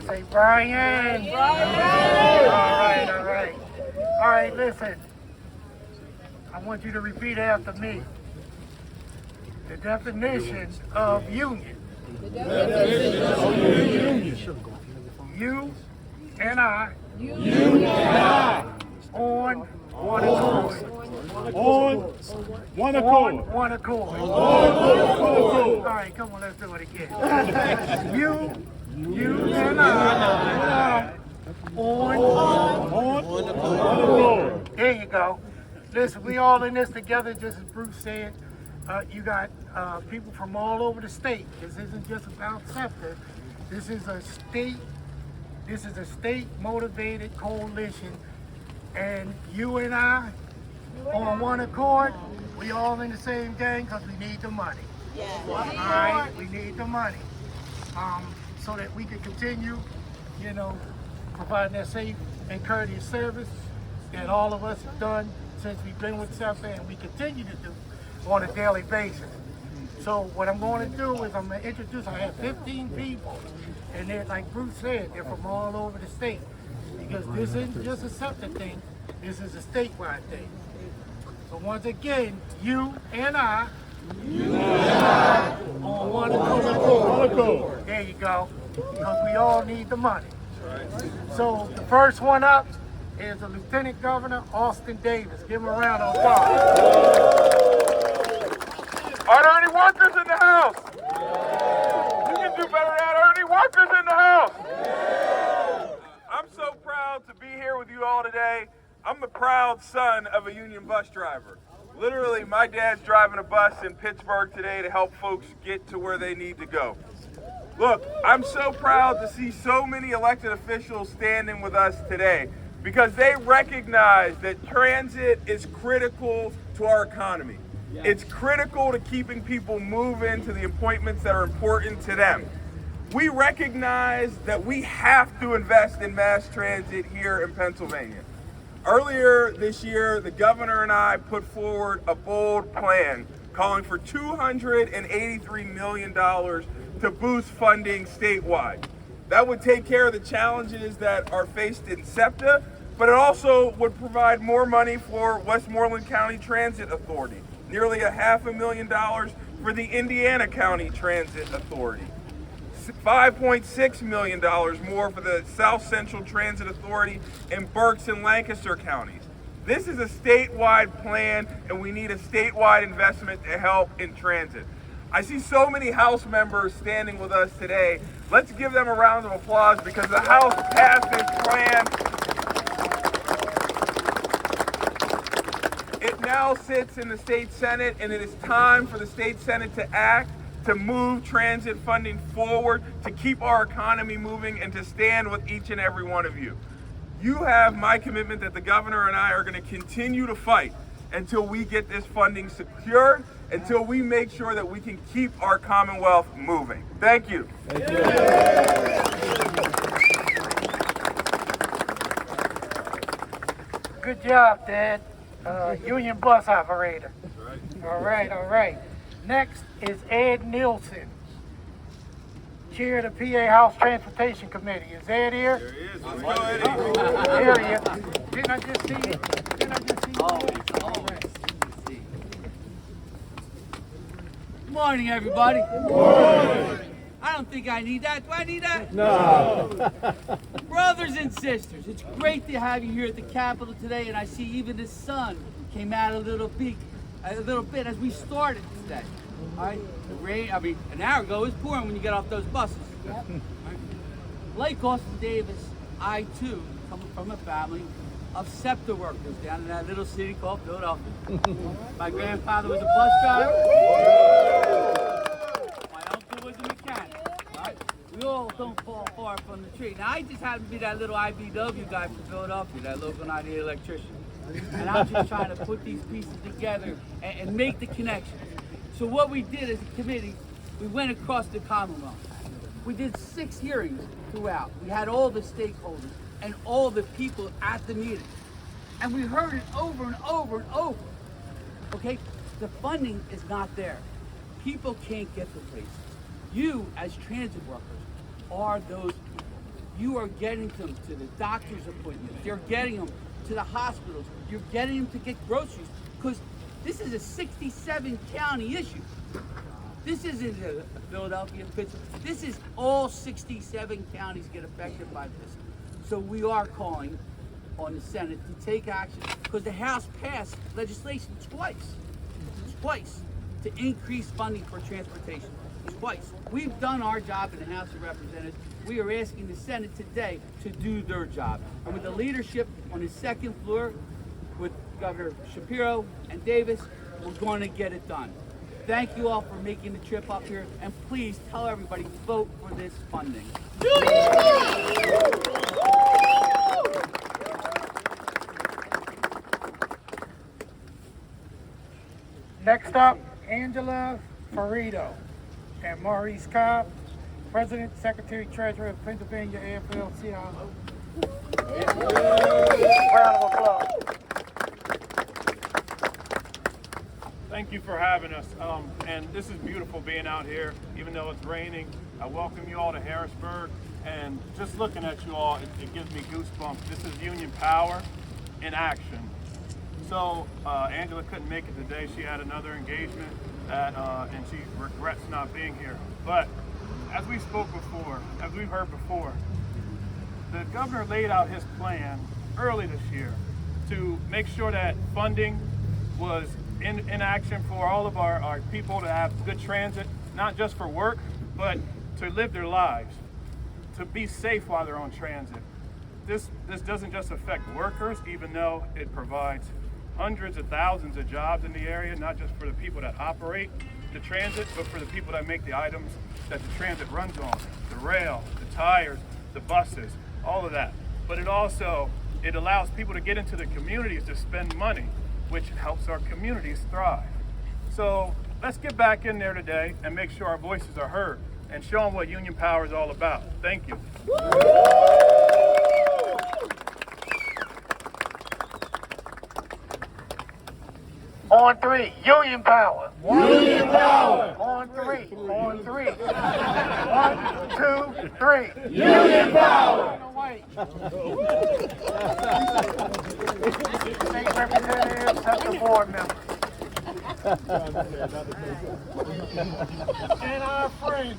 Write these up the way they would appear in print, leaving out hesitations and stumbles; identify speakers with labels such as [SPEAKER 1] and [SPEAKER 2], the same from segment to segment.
[SPEAKER 1] say Brian. Brian. All right, listen. I want you to repeat after me. The definition of union. You and I. On one accord.
[SPEAKER 2] On one accord.
[SPEAKER 1] One accord. All right, come on, let's do it again. You and I. On one accord. There you go. Listen, we all in this together, just as Bruce said. You got people from all over the state. This isn't just about SEPTA. This is a state motivated coalition, and you and I on one accord, we all in the same gang because we need the money. All right, we need the money so that we can continue, providing that safe and courteous service that all of us have done since we've been with SEPTA, and we continue to do on a daily basis. So what I'm going to do is I'm going to introduce, I have 15 people, and they're, like Bruce said, they're from all over the state, because this isn't just a SEPTA thing, this is a statewide thing. So once again, you and I on one accord. There you go, because we all need the money. So the first one up is the Lieutenant Governor, Austin Davis. Give him a round of applause.
[SPEAKER 3] Are there any workers in the house? You can do better than that. Are there any workers in the house? I'm so proud to be here with you all today. I'm the proud son of a union bus driver. Literally, my dad's driving a bus in Pittsburgh today to help folks get to where they need to go. Look, I'm so proud to see so many elected officials standing with us today because they recognize that transit is critical to our economy. It's critical to keeping people moving to the appointments that are important to them. We recognize that we have to invest in mass transit here in Pennsylvania. Earlier this year, the governor and I put forward a bold plan calling for $283 million to boost funding statewide. That would take care of the challenges that are faced in SEPTA, but it also would provide more money for Westmoreland County Transit Authority. Nearly $500,000 for the Indiana County Transit Authority. $5.6 million more for the South Central Transit Authority in Berks and Lancaster counties. This is a statewide plan, and we need a statewide investment to help in transit. I see so many House members standing with us today. Let's give them a round of applause because the House passed this plan. It now sits in the state Senate, and it is time for the state Senate to act to move transit funding forward, to keep our economy moving, and to stand with each and every one of you. You have my commitment that the governor and I are going to continue to fight until we get this funding secured, until we make sure that we can keep our Commonwealth moving. Thank you. Thank you.
[SPEAKER 1] Good job, Dad. Union bus operator. All right. Next is Ed Nielsen, Chair of the PA House Transportation Committee. Is Ed here?
[SPEAKER 3] There he is. Let's go, Eddie.
[SPEAKER 1] There he is. Didn't I just see you?
[SPEAKER 4] Good morning, everybody. Good morning. I don't think I need that. Do I need that?
[SPEAKER 2] No.
[SPEAKER 4] Brothers and sisters, it's great to have you here at the Capitol today, and I see even the sun came out a little bit as we started today. All right, the rain, an hour ago, it was pouring when you get off those buses. Yep. Right? Like Austin Davis, I too come from a family of SEPTA workers down in that little city called Philadelphia. My grandfather was a bus driver. My uncle was a mechanic. Right? We all don't fall far from the tree. Now, I just happen to be that little IBW guy from Philadelphia, that local 98 electrician. And I'm just trying to put these pieces together and make the connections. So what we did as a committee, we went across the Commonwealth. We did 6 hearings throughout. We had all the stakeholders and all the people at the meeting. And we heard it over and over and over. Okay? The funding is not there. People can't get to places. You, as transit workers, are those people. You are getting them to the doctor's appointments. You're getting them to the hospitals. You're getting them to get groceries. Because this is a 67 county issue. This isn't a Philadelphia, Pittsburgh. This is all 67 counties get affected by this. So we are calling on the Senate to take action because the House passed legislation twice to increase funding for transportation. Twice. We've done our job in the House of Representatives. We are asking the Senate today to do their job. And with the leadership on the second floor, with Governor Shapiro and Davis, we're going to get it done. Thank you all for making the trip up here, and please tell everybody, vote for this funding.
[SPEAKER 1] Next up, Angela Ferrito and Maurice Cobb, President, Secretary, Treasurer of Pennsylvania AFL-CIO. Round of applause.
[SPEAKER 2] Thank you for having us. And this is beautiful being out here, even though it's raining. I welcome you all to Harrisburg. And just looking at you all, it gives me goosebumps. This is union power in action. So Angela couldn't make it today. She had another engagement and she regrets not being here. But as we spoke before, as we've heard before, the governor laid out his plan early this year to make sure that funding was in action for all of our people to have good transit, not just for work, but to live their lives, to be safe while they're on transit. This doesn't just affect workers, even though it provides hundreds of thousands of jobs in the area, not just for the people that operate the transit, but for the people that make the items that the transit runs on, the rail, the tires, the buses, all of that. But it allows people to get into the communities to spend money, which helps our communities thrive. So let's get back in there today and make sure our voices are heard and show them what union power is all about. Thank you.
[SPEAKER 1] On three, union power. Union power. On three. 1, 2, 3. Union power. State representatives, SEPTA board members. And our friends.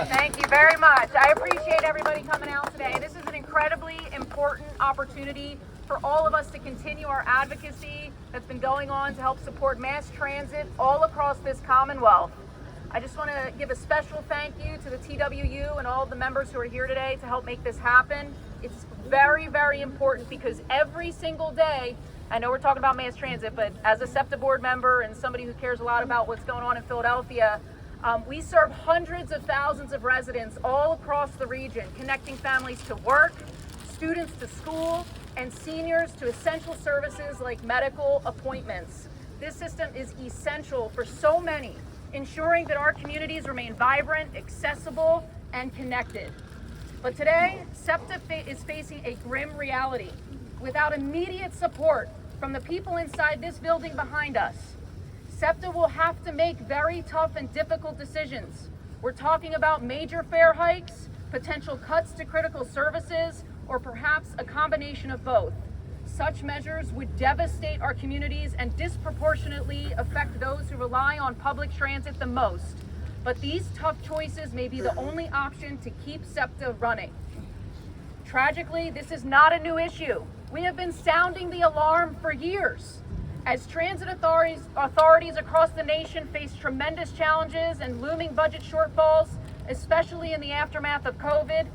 [SPEAKER 5] Thank you very much. I appreciate everybody coming out today. This is an incredibly important opportunity for all of us to continue our advocacy that's been going on to help support mass transit all across this Commonwealth. I just want to give a special thank you to the TWU and all of the members who are here today to help make this happen. It's very, very important because every single day, I know we're talking about mass transit, but as a SEPTA board member and somebody who cares a lot about what's going on in Philadelphia, we serve hundreds of thousands of residents all across the region, connecting families to work, students to school, and seniors to essential services like medical appointments. This system is essential for so many, ensuring that our communities remain vibrant, accessible, and connected. But today, SEPTA is facing a grim reality. Without immediate support from the people inside this building behind us, SEPTA will have to make very tough and difficult decisions. We're talking about major fare hikes, potential cuts to critical services, or perhaps a combination of both. Such measures would devastate our communities and disproportionately affect those who rely on public transit the most. But these tough choices may be the only option to keep SEPTA running. Tragically, this is not a new issue. We have been sounding the alarm for years. As transit authorities across the nation face tremendous challenges and looming budget shortfalls, especially in the aftermath of COVID,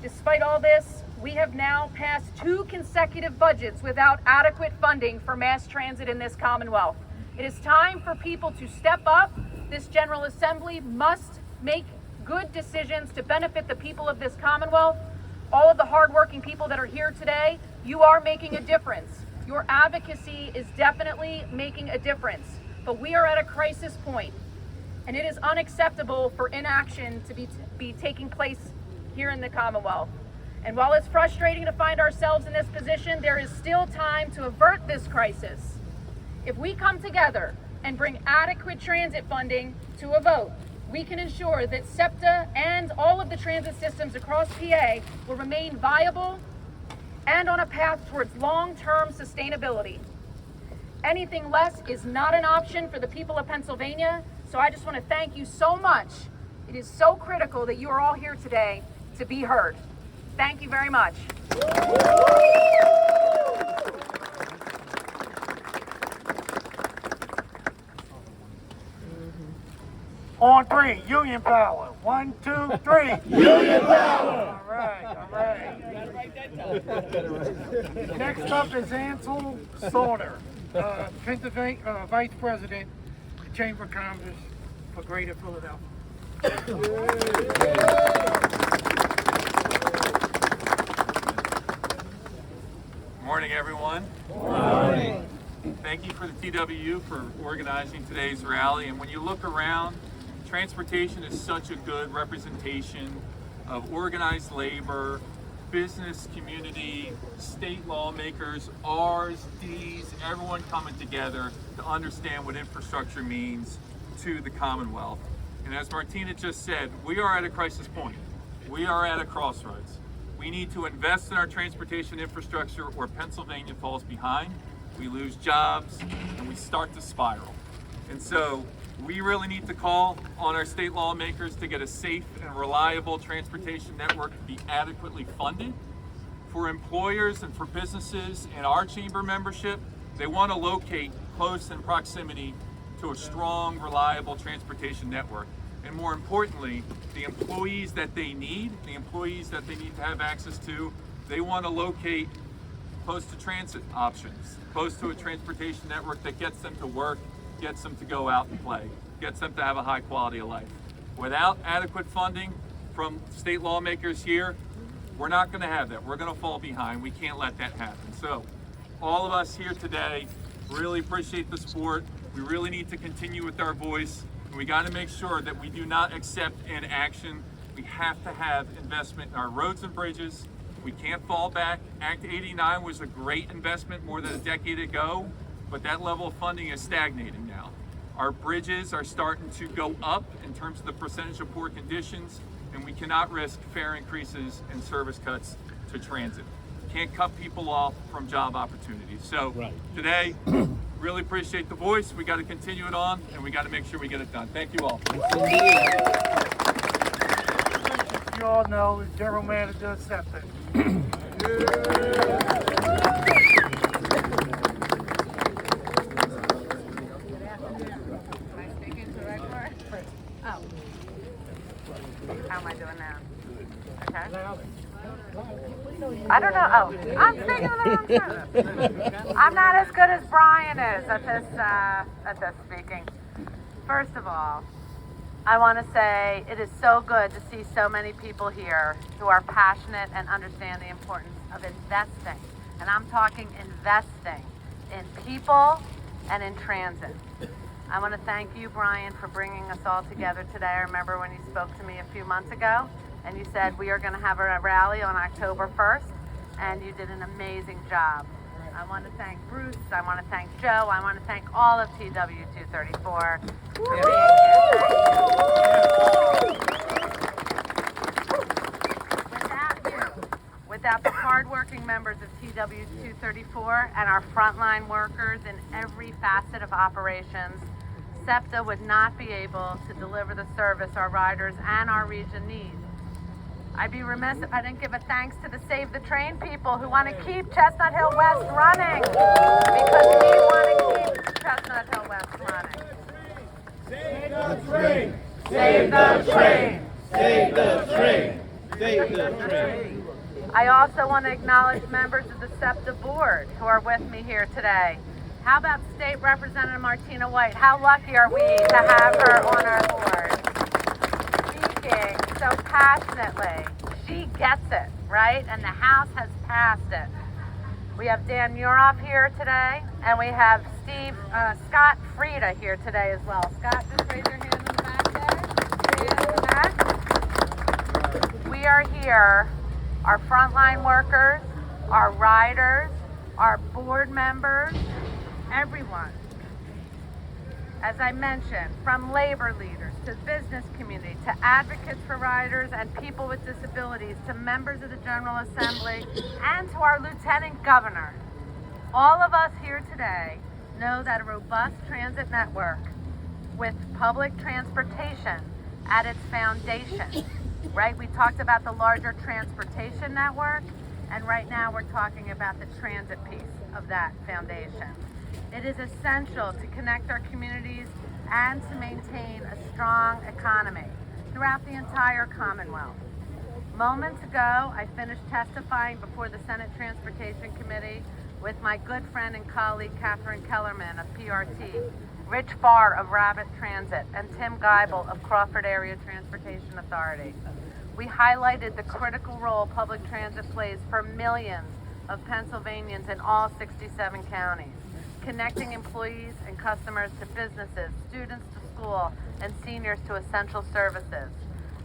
[SPEAKER 5] despite all this, we have now passed 2 consecutive budgets without adequate funding for mass transit in this Commonwealth. It is time for people to step up. This General Assembly must make good decisions to benefit the people of this Commonwealth. All of the hardworking people that are here today, you are making a difference. Your advocacy is definitely making a difference. But we are at a crisis point, and it is unacceptable for inaction to be taking place here in the Commonwealth. And while it's frustrating to find ourselves in this position, there is still time to avert this crisis. If we come together and bring adequate transit funding to a vote, we can ensure that SEPTA and all of the transit systems across PA will remain viable and on a path towards long-term sustainability. Anything less is not an option for the people of Pennsylvania, so I just want to thank you so much. It is so critical that you are all here today to be heard. Thank you very much.
[SPEAKER 1] On three, union power. 1, 2, 3. Union power! All right. Next up is Ansel Sauter, Pennsylvania Vice President, Chamber of Commerce for Greater Philadelphia.
[SPEAKER 3] Morning, everyone. Morning. Thank you for the TWU for organizing today's rally. And when you look around, transportation is such a good representation of organized labor, business community, state lawmakers, R's, D's, everyone coming together to understand what infrastructure means to the Commonwealth. And as Martina just said, we are at a crisis point. We are at a crossroads. We need to invest in our transportation infrastructure or Pennsylvania falls behind. We lose jobs and we start to spiral. And so we really need to call on our state lawmakers to get a safe and reliable transportation network to be adequately funded. For employers and for businesses in our chamber membership, they want to locate close in proximity to a strong, reliable transportation network. And more importantly, the employees that they need to have access to, they want to locate close to transit options, close to a transportation network that gets them to work, gets them to go out and play, gets them to have a high quality of life. Without adequate funding from state lawmakers here, we're not going to have that. We're going to fall behind. We can't let that happen. So all of us here today really appreciate the support. We really need to continue with our voice. And we got to make sure that we do not accept inaction. We have to have investment in our roads and bridges. We can't fall back. Act 89 was a great investment more than a decade ago, but that level of funding is stagnating now. Our bridges are starting to go up in terms of the percentage of poor conditions, and we cannot risk fare increases and service cuts to transit. Can't cut people off from job opportunities. So today, really appreciate the voice. We got to continue it on, and we got to make sure we get it done. Thank you all.
[SPEAKER 1] You all know is General Manager SEPTA.
[SPEAKER 6] How am I doing now? Okay. I don't know. Oh, I'm speaking to the wrong person. I'm not as good as Brian is at this speaking. First of all, I want to say it is so good to see so many people here who are passionate and understand the importance of investing. And I'm talking investing in people and in transit. I want to thank you, Brian, for bringing us all together today. I remember when you spoke to me a few months ago and you said we are going to have a rally on October 1st, and you did an amazing job. I want to thank Bruce, I want to thank Joe, I want to thank all of TW234 for being here. Without the hardworking members of TW234 and our frontline workers in every facet of operations, SEPTA would not be able to deliver the service our riders and our region need. I'd be remiss if I didn't give a thanks to the Save the Train people who want to keep Chestnut Hill West running, because we want to keep Chestnut Hill West running.
[SPEAKER 7] Save the train!
[SPEAKER 6] Save the train!
[SPEAKER 7] Save the train! Save the train!
[SPEAKER 6] I also want to acknowledge members of the SEPTA board who are with me here today. How about State Representative Martina White? How lucky are we to have her on our board? Speaking so passionately. She gets it, right? And the House has passed it. We have Dan Muroff here today, and we have Scott Frieda here today as well. Scott, just raise your hand in the back there. Your hand in the back. We are here, our frontline workers, our riders, our board members, everyone. As I mentioned, from labor leaders to business community to advocates for riders and people with disabilities to members of the General Assembly and to our Lieutenant Governor, all of us here today know that a robust transit network with public transportation at its foundation, right? We talked about the larger transportation network, and right now we're talking about the transit piece of that foundation. It is essential to connect our communities and to maintain a strong economy throughout the entire Commonwealth. Moments ago, I finished testifying before the Senate Transportation Committee with my good friend and colleague Catherine Kellerman of PRT, Rich Farr of Rabbit Transit, and Tim Geibel of Crawford Area Transportation Authority. We highlighted the critical role public transit plays for millions of Pennsylvanians in all 67 counties, connecting employees and customers to businesses, students to school, and seniors to essential services.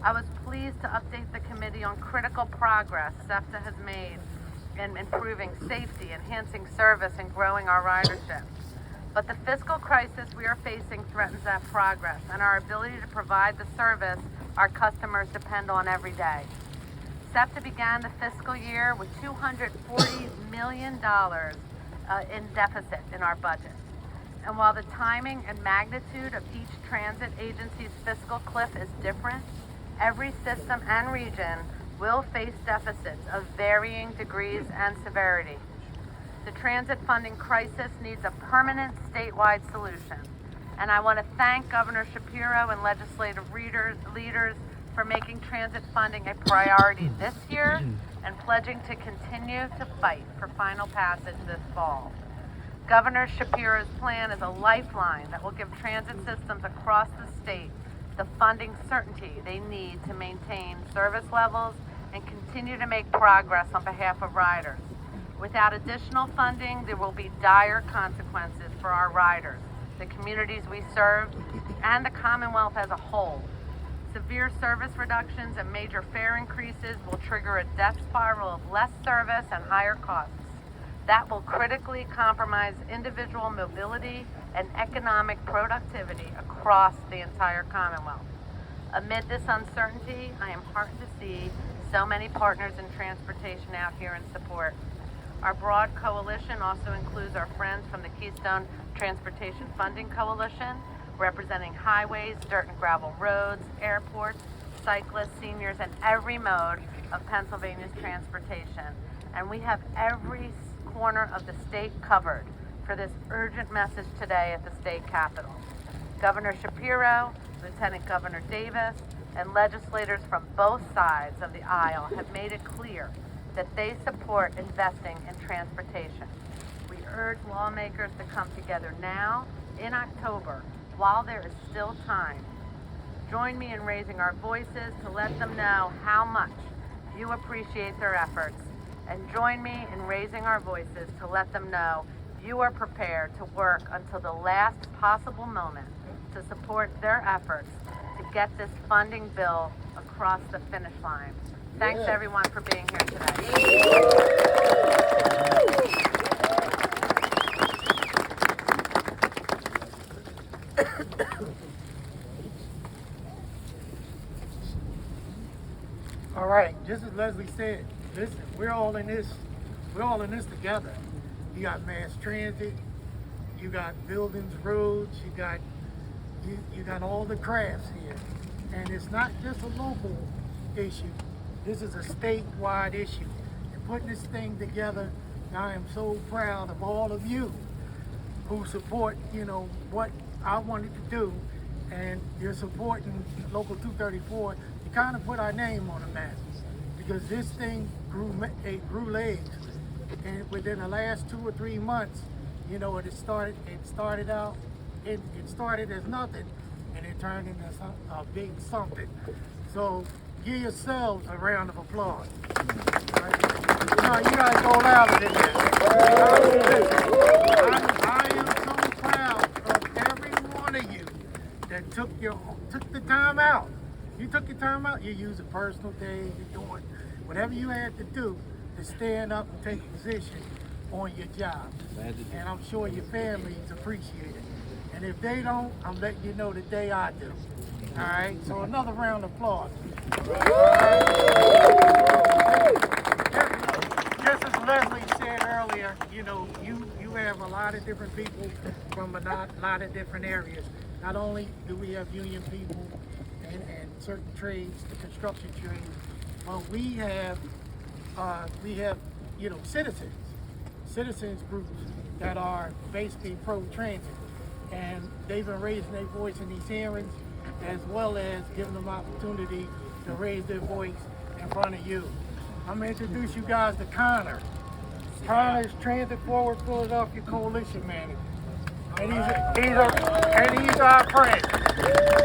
[SPEAKER 6] I was pleased to update the committee on critical progress SEPTA has made in improving safety, enhancing service, and growing our ridership. But the fiscal crisis we are facing threatens that progress and our ability to provide the service our customers depend on every day. SEPTA began the fiscal year with $240 million in deficit in our budget. And while the timing and magnitude of each transit agency's fiscal cliff is different, every system and region will face deficits of varying degrees and severity. The transit funding crisis needs a permanent statewide solution. And I want to thank Governor Shapiro and legislative leaders for making transit funding a priority this year and pledging to continue to fight for final passage this fall. Governor Shapiro's plan is a lifeline that will give transit systems across the state the funding certainty they need to maintain service levels and continue to make progress on behalf of riders. Without additional funding, there will be dire consequences for our riders, the communities we serve, and the Commonwealth as a whole. Severe service reductions and major fare increases will trigger a death spiral of less service and higher costs. That will critically compromise individual mobility and economic productivity across the entire Commonwealth. Amid this uncertainty, I am heartened to see so many partners in transportation out here in support. Our broad coalition also includes our friends from the Keystone Transportation Funding Coalition, representing highways, dirt and gravel roads, airports, cyclists, seniors, and every mode of Pennsylvania's transportation. And we have every corner of the state covered for this urgent message today at the state capitol. Governor Shapiro, Lieutenant Governor Davis, and legislators from both sides of the aisle have made it clear that they support investing in transportation. We urge lawmakers to come together now, in October, while there is still time. Join me in raising our voices to let them know how much you appreciate their efforts, and join me in raising our voices to let them know you are prepared to work until the last possible moment to support their efforts to get this funding bill across the finish line. Thanks everyone for being here today.
[SPEAKER 1] All right, just as Leslie said, listen, we're all in this together. You got mass transit, you got buildings, roads, you got all the crafts here. And it's not just a local issue. This is a statewide issue. And putting this thing together, I am so proud of all of you who support, what I wanted to do. And you're supporting Local 234. You kind of put our name on the map because this thing grew legs. And within the last 2 or 3 months, it started as nothing, and it turned into a big something. So give yourselves a round of applause. Right? You guys go louder than that. I am so proud of every one of you that took the time out. You took your time out. You used a personal day. You're doing whatever you had to do to stand up and take a position on your job. And I'm sure your families appreciate it. And if they don't, I'm letting you know the day I do. All right, so another round of applause. Just as Leslie said earlier, you know, you have a lot of different people from a lot of different areas. Not only do we have union people and certain trades, the construction trades, but we have you know, citizens groups that are basically pro-transit, and they've been raising their voice in these hearings, as well as giving them opportunity to raise their voice in front of you. I'm going to introduce you guys to Connor. Connor's Transit Forward Philadelphia Coalition Manager. And he's our friend.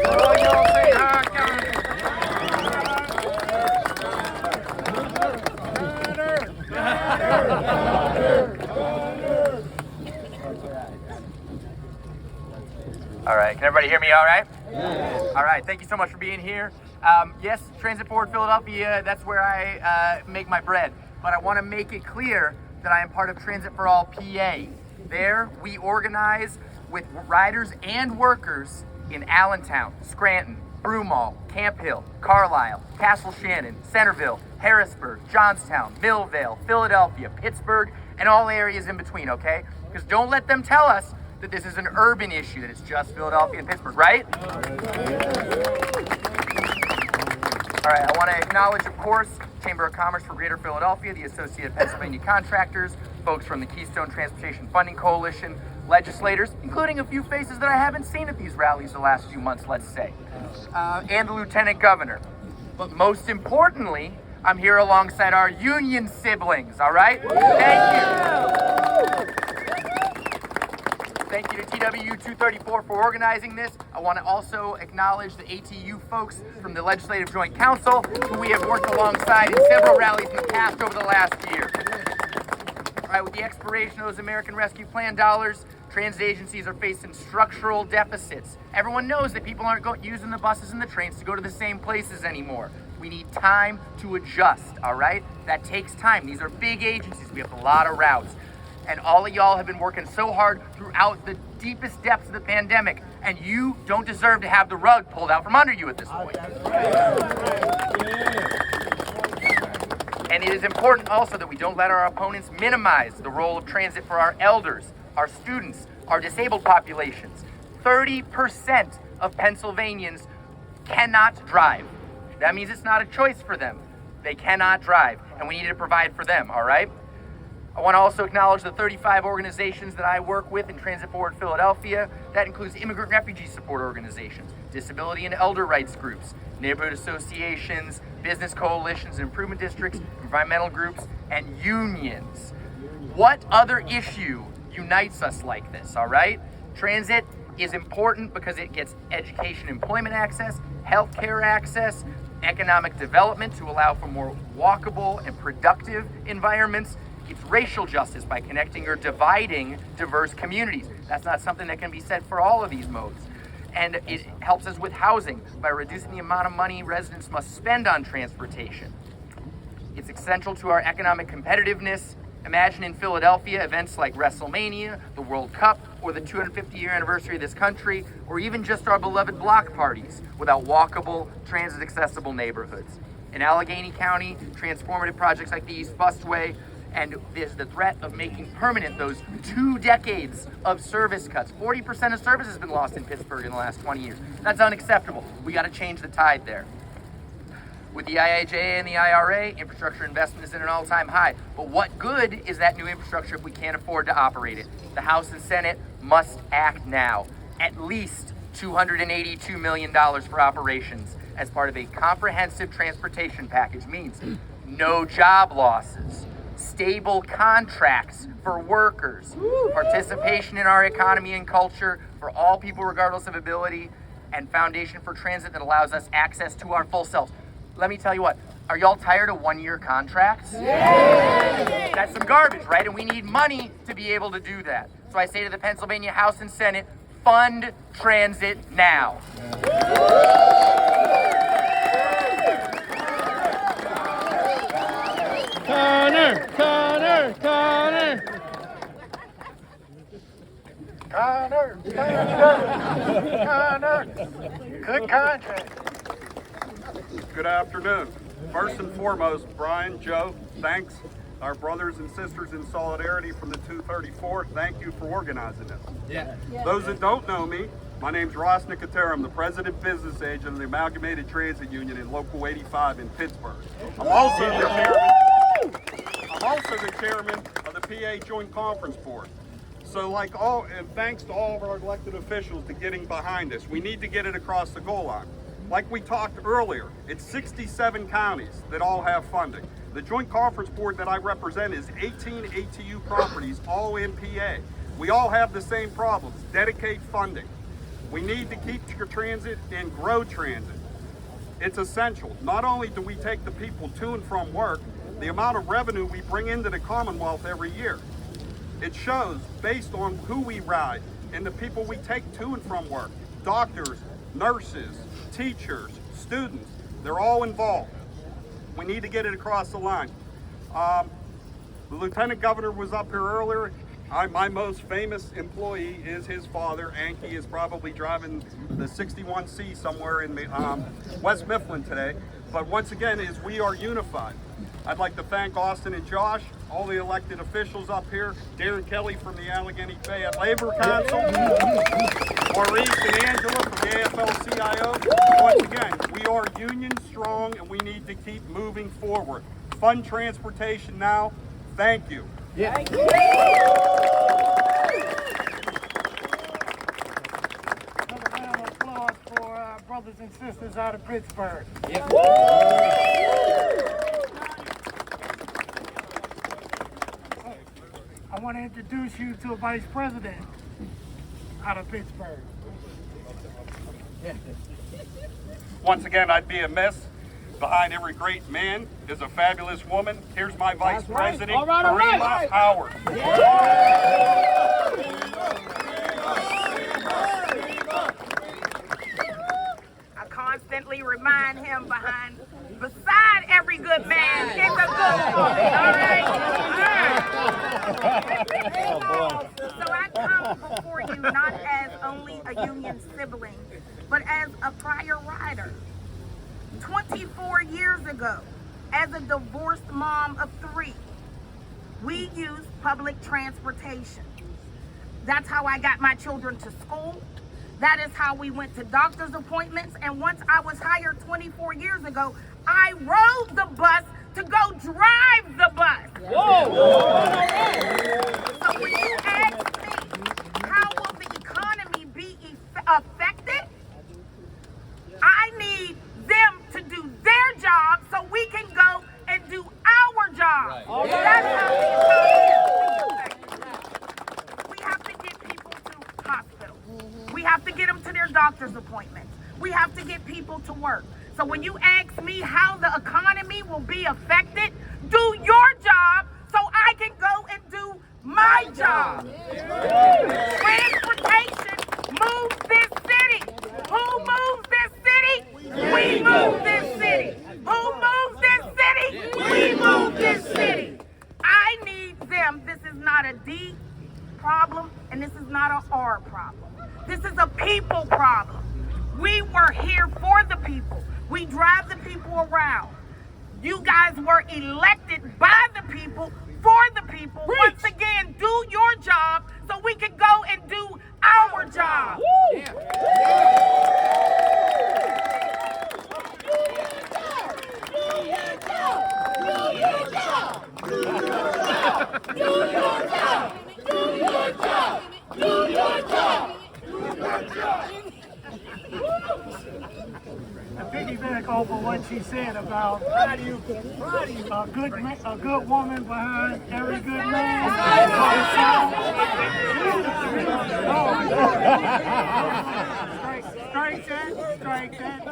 [SPEAKER 1] So all y'all say hi, Connor.
[SPEAKER 8] All right, can everybody hear me all right? Yes. All right, thank you so much for being here. Yes, Transit Forward Philadelphia, that's where I make my bread. But I want to make it clear that I am part of Transit for All PA. There, we organize with riders and workers in Allentown, Scranton, Broomall, Camp Hill, Carlisle, Castle Shannon, Centerville, Harrisburg, Johnstown, Millvale, Philadelphia, Pittsburgh, and all areas in between, okay? Because don't let them tell us that this is an urban issue, that it's just Philadelphia and Pittsburgh, right? All right, I want to acknowledge, of course, Chamber of Commerce for Greater Philadelphia, the Associated Pennsylvania Contractors, folks from the Keystone Transportation Funding Coalition, legislators, including a few faces that I haven't seen at these rallies the last few months, let's say, and the Lieutenant Governor. But most importantly, I'm here alongside our union siblings, all right? Thank you. Thank you to TWU 234 for organizing this. I want to also acknowledge the ATU folks from the Legislative Joint Council, who we have worked alongside in several rallies in the past over the last year. All right, with the expiration of those American Rescue Plan dollars, transit agencies are facing structural deficits. Everyone knows that people aren't using the buses and the trains to go to the same places anymore. We need time to adjust, all right? That takes time. These are big agencies. We have a lot of routes. And all of y'all have been working so hard throughout the deepest depths of the pandemic, and you don't deserve to have the rug pulled out from under you at this point. And it is important also that we don't let our opponents minimize the role of transit for our elders, our students, our disabled populations. 30% of Pennsylvanians cannot drive. That means it's not a choice for them. They cannot drive, and we need to provide for them, all right? I want to also acknowledge the 35 organizations that I work with in Transit Forward Philadelphia. That includes immigrant refugee support organizations, disability and elder rights groups, neighborhood associations, business coalitions, improvement districts, environmental groups, and unions. What other issue unites us like this, all right? Transit is important because it gets education, employment access, healthcare access, economic development to allow for more walkable and productive environments. It's racial justice by connecting or dividing diverse communities. That's not something that can be said for all of these modes. And it helps us with housing by reducing the amount of money residents must spend on transportation. It's essential to our economic competitiveness. Imagine in Philadelphia events like WrestleMania, the World Cup, or the 250-year anniversary of this country, or even just our beloved block parties without walkable, transit-accessible neighborhoods. In Allegheny County, transformative projects like the East Busway, and there's the threat of making permanent those 2 decades of service cuts. 40% of service has been lost in Pittsburgh in the last 20 years. That's unacceptable. We got to change the tide there. With the IIJA and the IRA, infrastructure investment is at an all-time high. But what good is that new infrastructure if we can't afford to operate it? The House and Senate must act now. At least $282 million for operations as part of a comprehensive transportation package means no job losses, stable contracts for workers, participation in our economy and culture for all people regardless of ability, and foundation for transit that allows us access to our full selves. Let me tell you what, are y'all tired of one-year contracts? Yay! That's some garbage, right? And we need money to be able to do that. So I say to the Pennsylvania House and Senate, fund transit now.
[SPEAKER 7] Connor!
[SPEAKER 1] Connor. Good contract.
[SPEAKER 3] Good afternoon. First and foremost, Brian, Joe, thanks. Our brothers and sisters in solidarity from the 234, thank you for organizing this.
[SPEAKER 7] Yeah.
[SPEAKER 3] Those that don't know me, my name's Ross Nicotero. I'm the president business agent of the Amalgamated Transit Union in Local 85 in Pittsburgh. I'm also the chairman of the PA Joint Conference Board. So and thanks to all of our elected officials to getting behind this. We need to get it across the goal line. Like we talked earlier, it's 67 counties that all have funding. The Joint Conference Board that I represent is 18 ATU properties, all in PA. We all have the same problems, dedicate funding. We need to keep transit and grow transit. It's essential. Not only do we take the people to and from work, the amount of revenue we bring into the Commonwealth every year. It shows based on who we ride and the people we take to and from work. Doctors, nurses, teachers, students, they're all involved. We need to get it across the line. The Lieutenant Governor was up here earlier. My most famous employee is his father. Anki is probably driving the 61C somewhere in West Mifflin today. But once again, we are unified. I'd like to thank Austin and Josh, all the elected officials up here, Darren Kelly from the Allegheny Fayette Labor Council, Maurice and Angela from the AFL-CIO. Once again, we are union strong and we need to keep moving forward. Fund transportation now. Thank you.
[SPEAKER 7] Yeah.
[SPEAKER 1] Thank you. Another round of applause for our brothers and sisters out of Pittsburgh.
[SPEAKER 7] Yeah.
[SPEAKER 1] I want to introduce you to a vice president out of Pittsburgh.
[SPEAKER 3] Once again, I'd be amiss. Behind every great man is a fabulous woman. Here's my vice president, Karima Howard.
[SPEAKER 6] I constantly remind him beside every good man is a good woman. All right? So I come before you not as only a union sibling, but as a prior rider. 24 years ago, as a divorced mom of 3, we used public transportation. That's how I got my children to school. That is how we went to doctor's appointments. And once I was hired 24 years ago, I rode the bus to go drive the bus. Whoa! So when you ask me, how will the economy be affected? I need them to do their job so we can go and do our job. Right. That's how the economy is affected. We have to get people to hospitals. We have to get them to their doctor's appointments. We have to get people to work. So when you ask me how the economy will be affected, do your job so I can go and do my job. Transportation moves this city. Who moves this city? We move this city. Who moves this city? We move this city. I need them. This is not a D problem, and this is not an R problem. This is a people problem. We were here for the people. We drive the people around. You guys were elected by the people, for the people. Once again, do your job so we can go and do our job. Yeah.
[SPEAKER 1] To piggyback off of what she said about a good woman behind every good man. Strike that.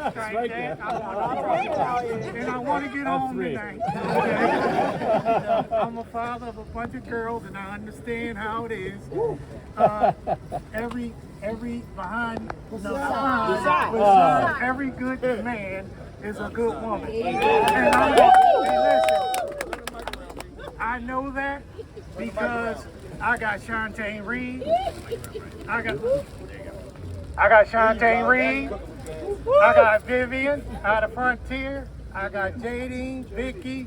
[SPEAKER 1] And I want to get home tonight. I'm a father of a bunch of girls, and I understand how it is. Every good man is a good woman. And listen, I know that because I got Shantae Reed. I got Shantae Reed. I got Vivian out of Frontier. I got Jadine, Vicky.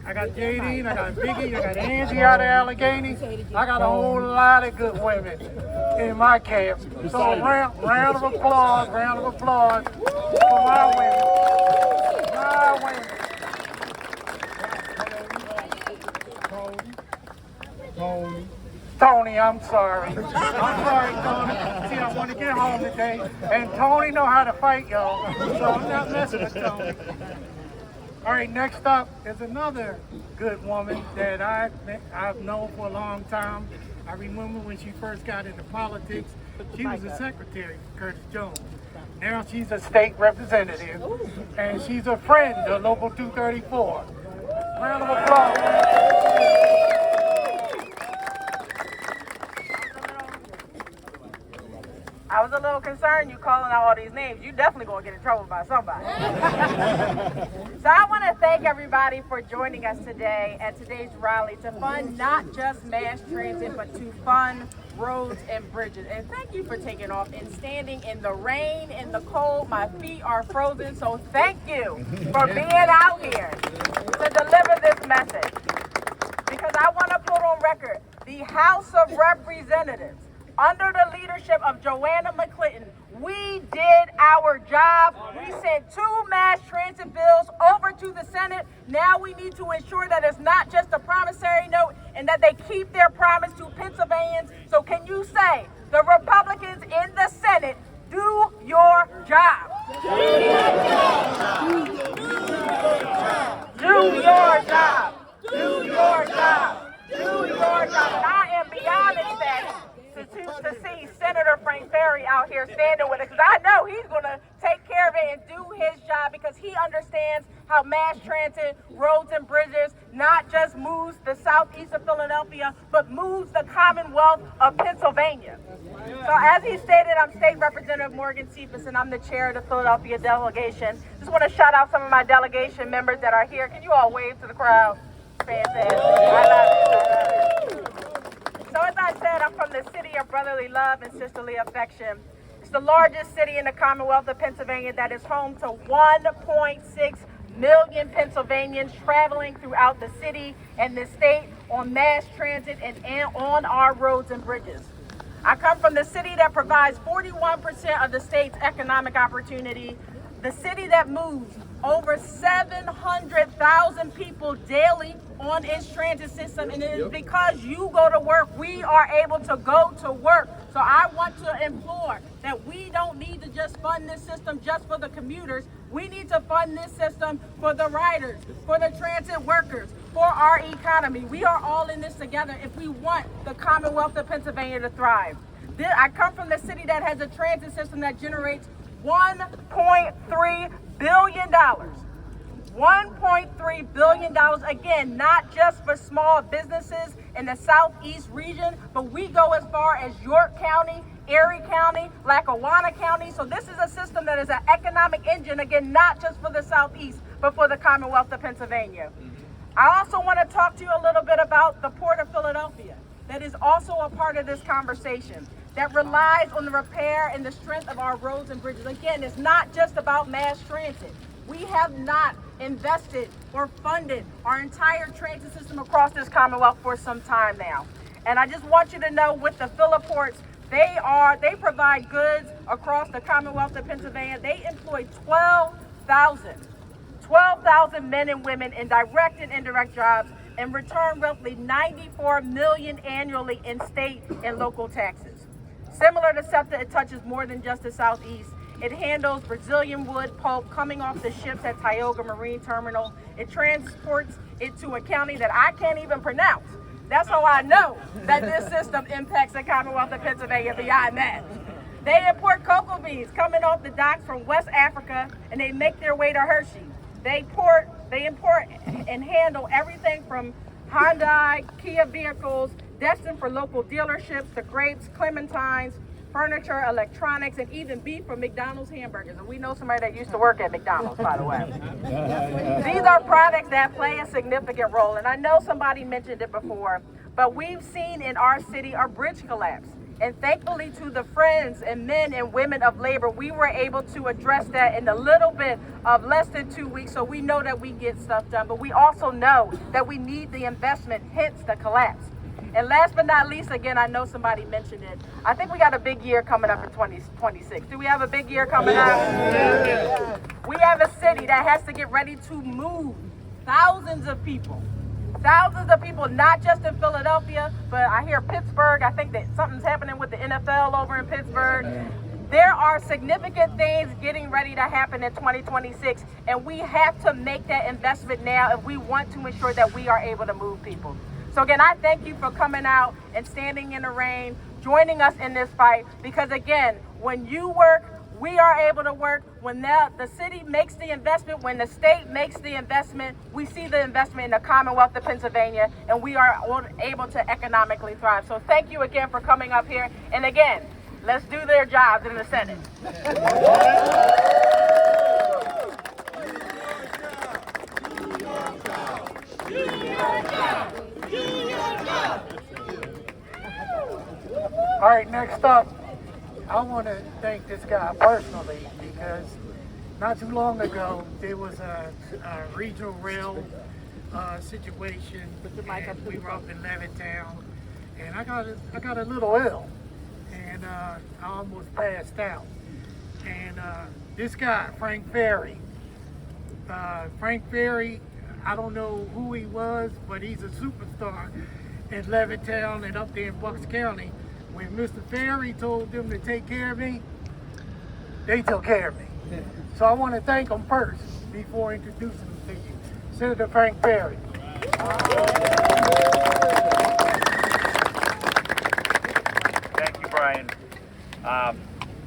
[SPEAKER 1] I got Jadine, I got Vicky, I got Angie out of Allegheny. I got a whole lot of good women in my camp. So round of applause for my women. Tony, I'm sorry. I'm sorry, Tony. See, I want to get home today, and Tony know how to fight, y'all. So I'm not messing with Tony. All right, next up is another good woman that I've known for a long time. I remember when she first got into politics, she was a secretary, Curtis Jones. Now she's a state representative, and she's a friend of Local 234. Round of applause.
[SPEAKER 6] I was a little concerned you calling out all these names. You definitely gonna get in trouble by somebody. So I want to thank everybody for joining us today at today's rally to fund not just mass transit, but to fund roads and bridges. And thank you for taking off and standing in the rain, in the cold. My feet are frozen, so thank you for being out here to deliver this message. Because I want to put on record, the House of Representatives, under the leadership of Joanna McClinton, we did our job. We sent 2 mass transit bills over to the Senate. Now we need to ensure that it's not just a promissory note and that they keep their promise to Pennsylvanians. So can you say, the Republicans in the Senate, do your job? Do your job. Do your job. Do your job. Do your job. And I am beyond ecstatic to see Senator Frank Perry out here standing with it, because I know he's going to take care of it and do his job, because he understands how mass transit, roads and bridges not just moves the southeast of Philadelphia, but moves the Commonwealth of Pennsylvania. So as he stated, I'm State Representative Morgan Cephas, and I'm the chair of the Philadelphia delegation. Just want to shout out some of my delegation members that are here. Can you all wave to the crowd? Fantastic. I love it. So as I said, I'm from the city of brotherly love and sisterly affection. It's the largest city in the Commonwealth of Pennsylvania that is home to 1.6 million Pennsylvanians traveling throughout the city and the state on mass transit and on our roads and bridges. I come from the city that provides 41% of the state's economic opportunity, the city that moves over 700,000 people daily on its transit system, and it is because you go to work, we are able to go to work. So I want to implore that we don't need to just fund this system just for the commuters. We need to fund this system for the riders, for the transit workers, for our economy. We are all in this together if we want the Commonwealth of Pennsylvania to thrive. I come from the city that has a transit system that generates $1.3 billion. $1.3 billion, again, not just for small businesses in the southeast region, but we go as far as York County, Erie County, Lackawanna County. So this is a system that is an economic engine, again, not just for the southeast, but for the Commonwealth of Pennsylvania. I also want to talk to you a little bit about the Port of Philadelphia, that is also a part of this conversation, that relies on the repair and the strength of our roads and bridges. Again, it's not just about mass transit. We have not invested or funded our entire transit system across this Commonwealth for some time now. And I just want you to know, with the Philaports, they provide goods across the Commonwealth of Pennsylvania. They employ 12,000 men and women in direct and indirect jobs, and return roughly $94 million annually in state and local taxes. Similar to SEPTA, it touches more than just the southeast. It handles Brazilian wood pulp coming off the ships at Tioga Marine Terminal. It transports it to a county that I can't even pronounce. That's how I know that this system impacts the Commonwealth of Pennsylvania beyond that. They import cocoa beans coming off the docks from West Africa, and they make their way to Hershey. They import and handle everything from Hyundai, Kia vehicles destined for local dealerships, to grapes, clementines, furniture, electronics, and even beef from McDonald's hamburgers. And we know somebody that used to work at McDonald's, by the way. These are products that play a significant role, and I know somebody mentioned it before, But we've seen in our city our bridge collapse. And thankfully to the friends and men and women of labor, we were able to address that in a little bit of less than 2 weeks. So we know that we get stuff done, but we also know that we need the investment, hence the collapse. And last but not least, again, I know somebody mentioned it. I think we got a big year coming up in 2026. Do we have a big year coming up? Yeah. We have a city that has to get ready to move thousands of people. Thousands of people, not just in Philadelphia, but I hear Pittsburgh. I think that something's happening with the NFL over in Pittsburgh. There are significant things getting ready to happen in 2026, and we have to make that investment now if we want to ensure that we are able to move people. So again, I thank you for coming out and standing in the rain, joining us in this fight, because again, when you work, we are able to work. When the city makes the investment, when the state makes the investment, we see the investment in the Commonwealth of Pennsylvania, and we are able to economically thrive. So thank you again for coming up here. And again, let's do their jobs in the Senate.
[SPEAKER 1] All right, next up, I want to thank this guy personally because not too long ago there was a regional rail situation, and we were up in Levittown, and I got a little ill, and I almost passed out. And this guy, Frank Ferry, I don't know who he was, but he's a superstar in Levittown and up there in Bucks County. When Mr. Ferry told them to take care of me, they took care of me. So I want to thank them first before introducing them to you. Senator Frank Ferry.
[SPEAKER 9] Thank you, Brian.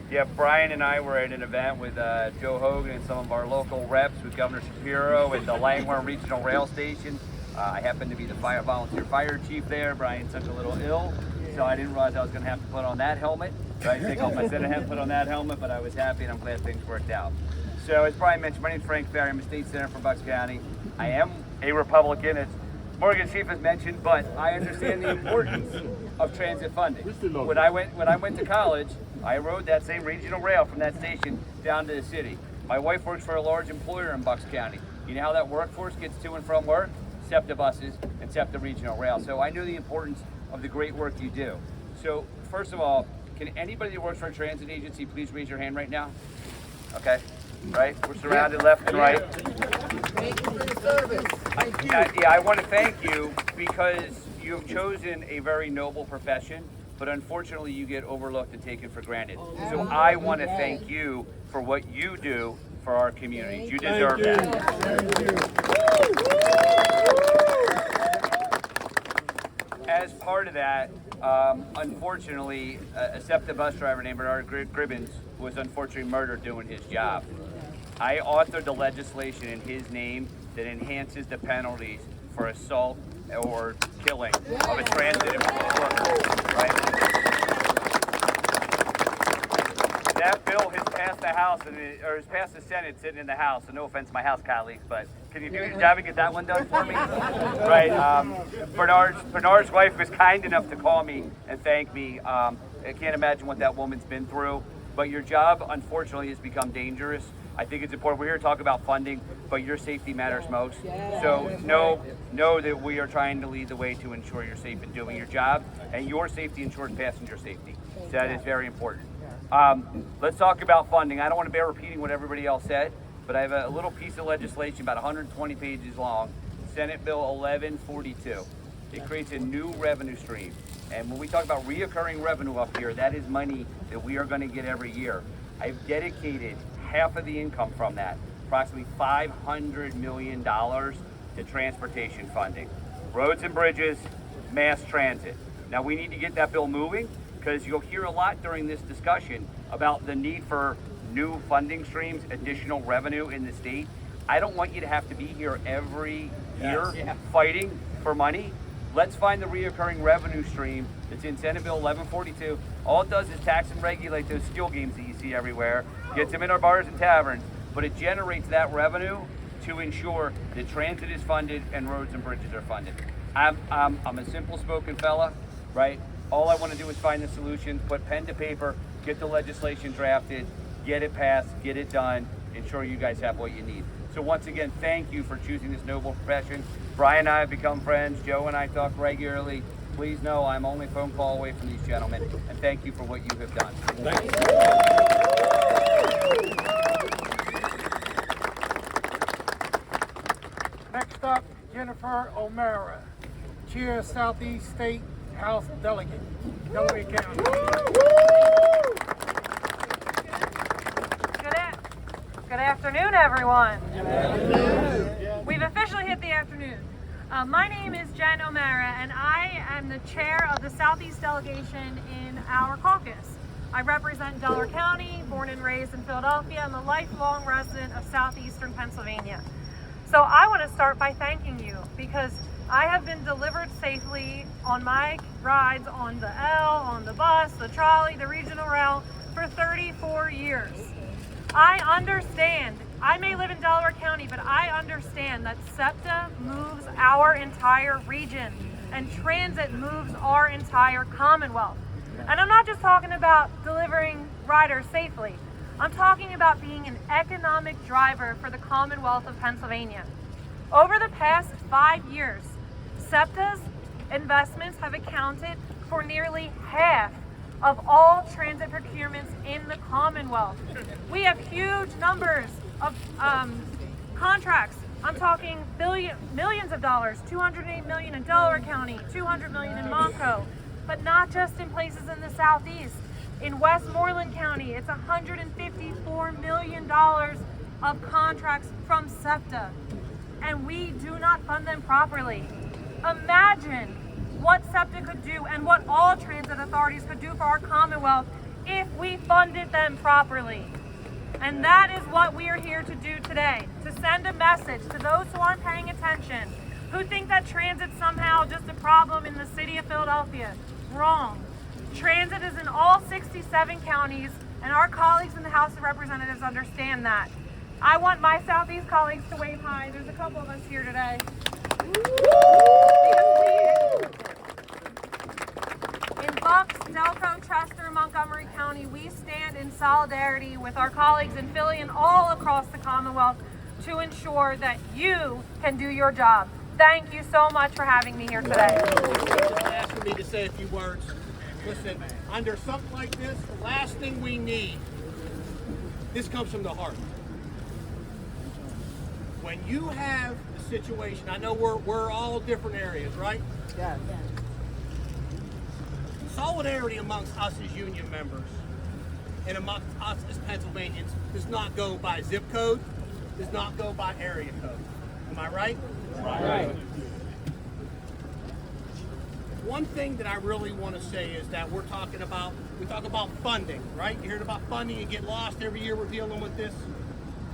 [SPEAKER 9] Yeah, Brian and I were at an event with Joe Hogan and some of our local reps with Governor Shapiro at the Langhorne Regional Rail Station. I happened to be the volunteer fire chief there. Brian took a little ill, so I didn't realize I was going to have to put on that helmet. So I take off my Senate hat, put on that helmet, but I was happy and I'm glad things worked out. So as Brian mentioned, my name is Frank Ferry. I'm a state senator from Bucks County. I am a Republican, as Morgan Chief has mentioned, but I understand the importance of transit funding. When I went to college, I rode that same regional rail from that station down to the city. My wife works for a large employer in Bucks County. You know how that workforce gets to and from work? SEPTA buses and SEPTA regional rail. So I know the importance of the great work you do. So first of all, can anybody that works for a transit agency please raise your hand right now? Okay, right? We're surrounded left and right.
[SPEAKER 1] Thank you for your service.
[SPEAKER 9] I want to thank you because you've chosen a very noble profession, but unfortunately you get overlooked and taken for granted. So I want to thank you for what you do for our communities. You deserve that.
[SPEAKER 1] Thank you.
[SPEAKER 9] As part of that, unfortunately, a SEPTA bus driver named Bernard Gribbins was unfortunately murdered doing his job. I authored the legislation in his name that enhances the penalties for assault or killing of a transit worker, right? That bill has passed the House, or has passed the Senate, sitting in the House. So no offense to my House colleagues, but can you do your job and get that one done for me? Right. Bernard's wife was kind enough to call me and thank me. I can't imagine what that woman's been through. But your job, unfortunately, has become dangerous. I think it's important. We're here to talk about funding, but your safety matters most. So know that we are trying to lead the way to ensure you're safe in doing your job, and your safety ensures passenger safety. So that is very important. Let's talk about funding. I don't want to bear repeating what everybody else said, but I have a little piece of legislation about 120 pages long, Senate Bill 1142. It creates a new revenue stream. And when we talk about reoccurring revenue up here, that is money that we are going to get every year. I've dedicated half of the income from that, approximately $500 million to transportation funding. Roads and bridges, mass transit. Now we need to get that bill moving because you'll hear a lot during this discussion about the need for new funding streams, additional revenue in the state. I don't want you to have to be here every year fighting for money. Let's find the reoccurring revenue stream that's in Senate Bill 1142. All it does is tax and regulate those skill games that you see everywhere, gets them in our bars and taverns, but it generates that revenue to ensure that transit is funded and roads and bridges are funded. I'm a simple-spoken fella, right? All I want to do is find the solution, put pen to paper, get the legislation drafted, get it passed, get it done, ensure you guys have what you need. So once again, thank you for choosing this noble profession. Brian and I have become friends. Joe and I talk regularly. Please know I'm only a phone call away from these gentlemen, and thank you for what you have done.
[SPEAKER 7] Thank you.
[SPEAKER 1] Next up, Jennifer O'Mara, Chair Southeast State House Delegate, Delaware County.
[SPEAKER 6] Good afternoon, everyone. We've officially hit the afternoon. My name is Jen O'Mara, and I am the chair of the Southeast delegation in our caucus. I represent Delaware County, born and raised in Philadelphia. I'm a lifelong resident of southeastern Pennsylvania. So I want to start by thanking you, because I have been delivered safely on my rides on the L, on the bus, the trolley, the regional rail for 34 years. I understand, I may live in Delaware County, but I understand that SEPTA moves our entire region and transit moves our entire Commonwealth. And I'm not just talking about delivering riders safely. I'm talking about being an economic driver for the Commonwealth of Pennsylvania. Over the past 5 years, SEPTA's investments have accounted for nearly half of all transit procurements in the Commonwealth. We have huge numbers of contracts. I'm talking millions of dollars, $208 million in Delaware County, $200 million in Monco, but not just in places in the Southeast. In Westmoreland County, it's $154 million of contracts from SEPTA, and we do not fund them properly. Imagine what SEPTA could do and what all transit authorities could do for our Commonwealth if we funded them properly. And that is what we are here to do today, to send a message to those who aren't paying attention, who think that transit's somehow just a problem in the city of Philadelphia. Wrong. Transit is in all 67 counties, and our colleagues in the House of Representatives understand that. I want my Southeast colleagues to wave hi. There's a couple of us here today. In Bucks, Delco, Chester, Montgomery County, we stand in solidarity with our colleagues in Philly and all across the Commonwealth to ensure that you can do your job. Thank you so much for having me here today.
[SPEAKER 1] Asking me to say a few words. Listen, under something like this, the last thing we need, this comes from the heart. When you have a situation, I know we're all different areas, right? Yeah. Solidarity amongst us as union members and amongst us as Pennsylvanians does not go by zip code, does not go by area code. Am I right? Right. One thing that I really want to say is that we talk about funding, right? You heard about funding, you get lost every year. We're dealing with this,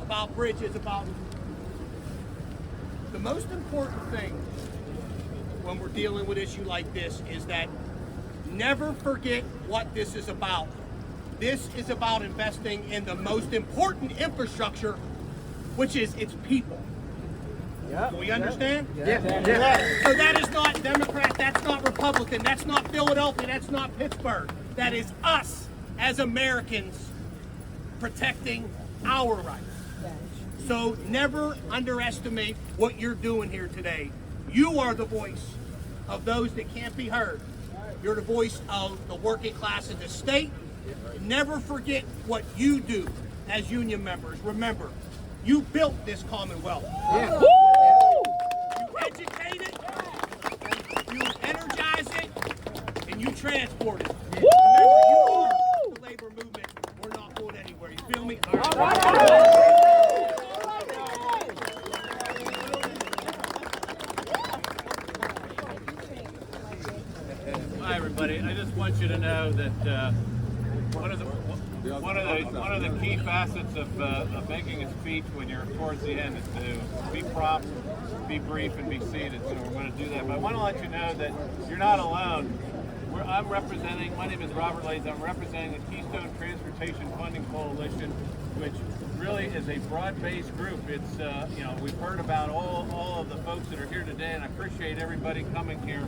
[SPEAKER 1] about bridges, about the most important thing when we're dealing with an issue like this is that never forget what this is about. This is about investing in the most important infrastructure, which is its people. Do we understand?
[SPEAKER 7] Yeah.
[SPEAKER 1] So that is not Democrat, that's not Republican, that's not Philadelphia, that's not Pittsburgh. That is us as Americans protecting our rights. So never underestimate what you're doing here today. You are the voice of those that can't be heard. You're the voice of the working class in the state. Never forget what you do as union members. Remember, you built this Commonwealth. Yeah. You educate it, you energize it, and you transport it. Remember, you are the labor movement. We're not going anywhere. You feel me? All right.
[SPEAKER 2] Hi everybody. I just want you to know that one of the key facets of making a speech when you're towards the end is to be prompt, be brief, and be seated. So we're going to do that. But I want to let you know that you're not alone. I'm representing, my name is Robert Lays, I'm representing the Keystone Transportation Funding Coalition, which really is a broad-based group. It's, you know, we've heard about all of the folks that are here today, and I appreciate everybody coming here.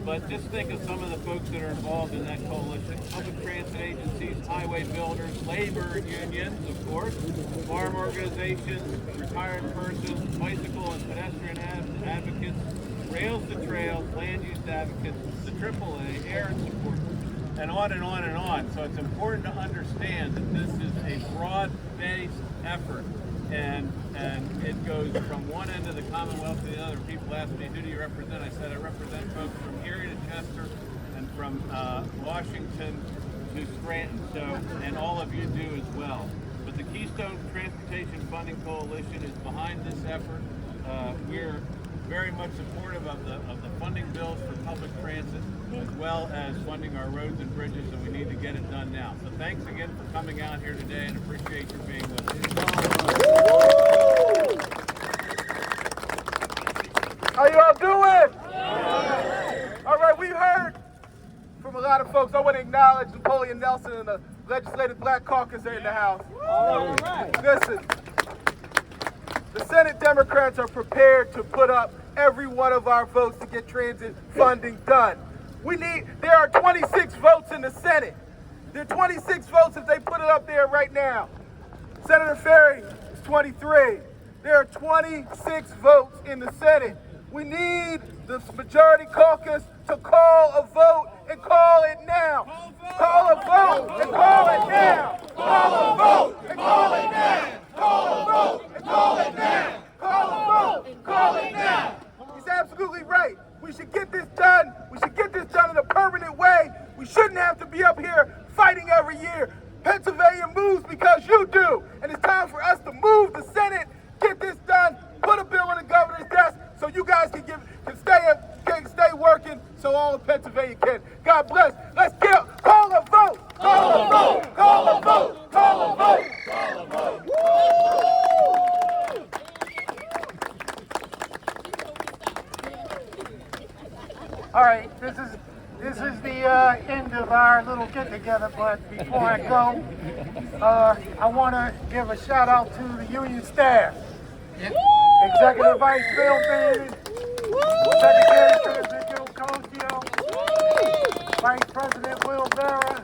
[SPEAKER 2] But just think of some of the folks that are involved in that coalition: public transit agencies, highway builders, labor unions, of course, farm organizations, retired persons, bicycle and pedestrian advocates, rails to trails, land use advocates, the AAA, air support, and on and on and on. So it's important to understand that this is a broad-based effort, and it goes from one end of the Commonwealth to the other. People ask me, who do you represent? I said I represent folks from Erie to Chester and from Washington to Scranton, so, and all of you do as well. But the Keystone Transportation Funding Coalition is behind this effort. We're very much supportive of the funding bills for public transit, as well as funding our roads and bridges, and we need to get it done now. So thanks again for coming out here today, and appreciate you being with us.
[SPEAKER 3] How y'all doing? All right, we've heard from a lot of folks. I want to acknowledge Napoleon Nelson and the Legislative Black Caucus are in the house. All right. Listen, the Senate Democrats are prepared to put up every one of our votes to get transit funding done. There are 26 votes in the Senate. There are 26 votes if they put it up there right now. Senator Ferry is 23. There are 26 votes in the Senate. We need the majority caucus to call a vote and call it now. Call a vote and call it now. Call a vote and call it now. Call a vote and call it now. Call a vote and call it now. He's absolutely right. We should get this done. We should get this done in a permanent way. We shouldn't have to be up here fighting every year. Pennsylvania moves because you do. And it's time for us to move the Senate, get this done, put a bill on the governor's desk so you guys can stay working so all of Pennsylvania can. God bless. Let's call a vote. Call a vote. Call a vote. Call a vote. Call a vote.
[SPEAKER 1] All right, this is the end of our little get-together, but before I go, I want to give a shout-out to the union staff. Executive Vice Bill Bannon, Secretary Treasurer Joe Cosio, Vice President Will Vera,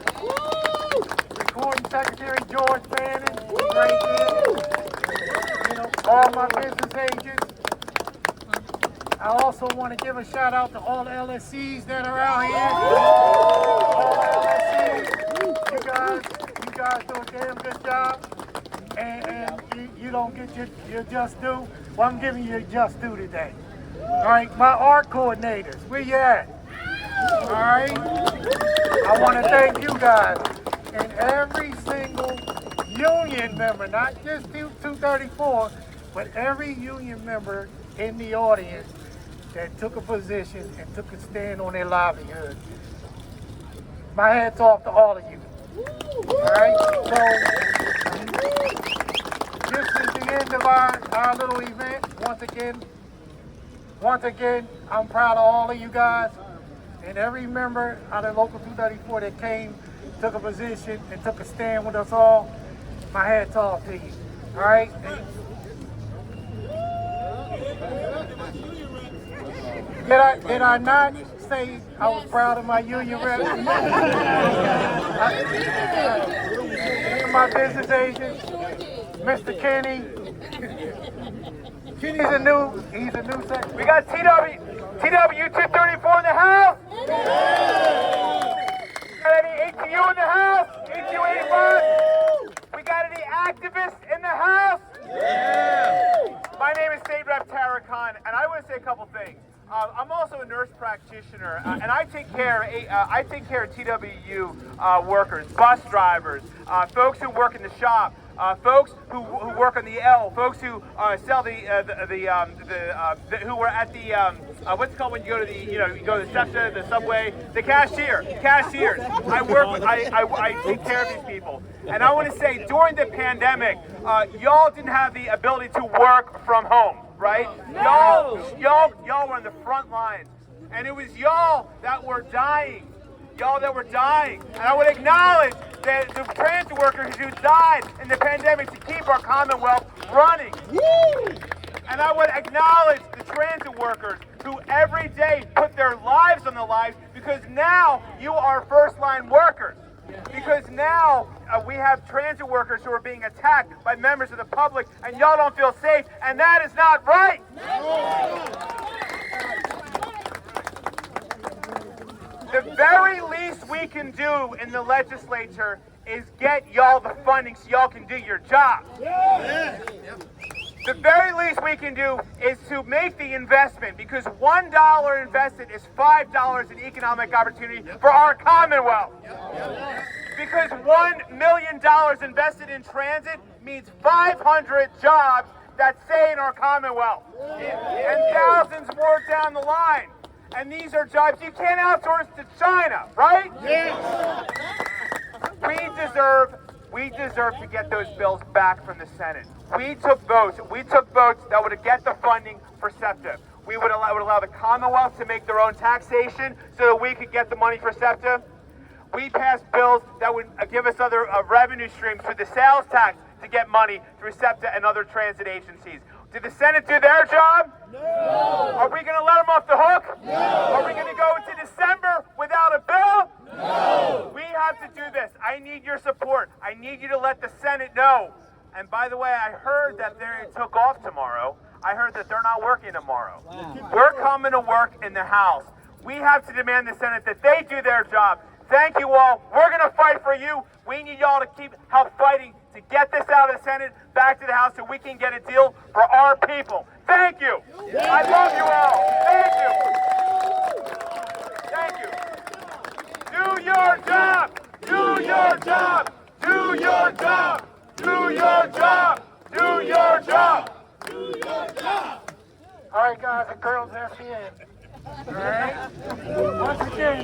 [SPEAKER 1] Recording Secretary George Bannon, right here, all my business agents. I also want to give a shout out to all the LSCs that are out here. All the LSCs, you guys do a damn good job. And you don't get your just due. Well, I'm giving you your just due today. All right, my art coordinators, where you at? All right, I want to thank you guys and every single union member, not just 234, but every union member in the audience that took a position and took a stand on their livelihood. My hat's off to all of you. All right, so this is the end of our little event. Once again, I'm proud of all of you guys and every member out of Local 234 that came, took a position, and took a stand with us all. My hat's off to you. All right. Did I not say I was proud of my union rep? My business agent, Mr. Kenny. He's a new secretary.
[SPEAKER 3] We got TW 234 in the house. Got any ATU in the house? ATU 85. We got any activists in the house? My name is State Rep Tara Khan, and I want to say a couple things. I'm also a nurse practitioner, and I take care of TWU workers, bus drivers, folks who work in the shop, folks who work on the L, folks who sell who were at the what's it called when you go to you go to the station, the subway, the cashiers. I take care of these people, and I want to say during the pandemic, y'all didn't have the ability to work from home. Right? No. Y'all were on the front lines. And it was y'all that were dying. y'all that were dying. And I would acknowledge the transit workers who died in the pandemic to keep our Commonwealth running. And I would acknowledge the transit workers who every day put their lives on the line, because now you are first line workers. Because now we have transit workers who are being attacked by members of the public, and y'all don't feel safe, and that is not right. The very least we can do in the legislature is get y'all the funding so y'all can do your job. The very least we can do is to make the investment, because $1 invested is $5 in economic opportunity for our Commonwealth. Because $1 million invested in transit means 500 jobs that stay in our Commonwealth. And thousands more down the line. And these are jobs you can't outsource to China, right? Yes. We deserve to get those bills back from the Senate. We took votes that would get the funding for SEPTA. We would allow the Commonwealth to make their own taxation so that we could get the money for SEPTA. We passed bills that would give us other revenue streams through the sales tax to get money through SEPTA and other transit agencies. Did the Senate do their job? No. Are we going to let them off the hook? No. Are we going to go into December without a bill? No. We have to do this. I need your support. I need you to let the Senate know. And by the way, I heard that they took off tomorrow. I heard that they're not working tomorrow. Wow. We're coming to work in the House. We have to demand the Senate that they do their job. Thank you all. We're going to fight for you. We need y'all to help fighting to get this out of the Senate, back to the House, so we can get a deal for our people. Thank you. I love you all. Thank you. Thank you. Do your job. Do your job. Do your job. Do your job. Do your job. Do your job.
[SPEAKER 1] All right, guys and girls, that's the end. All right? Once again,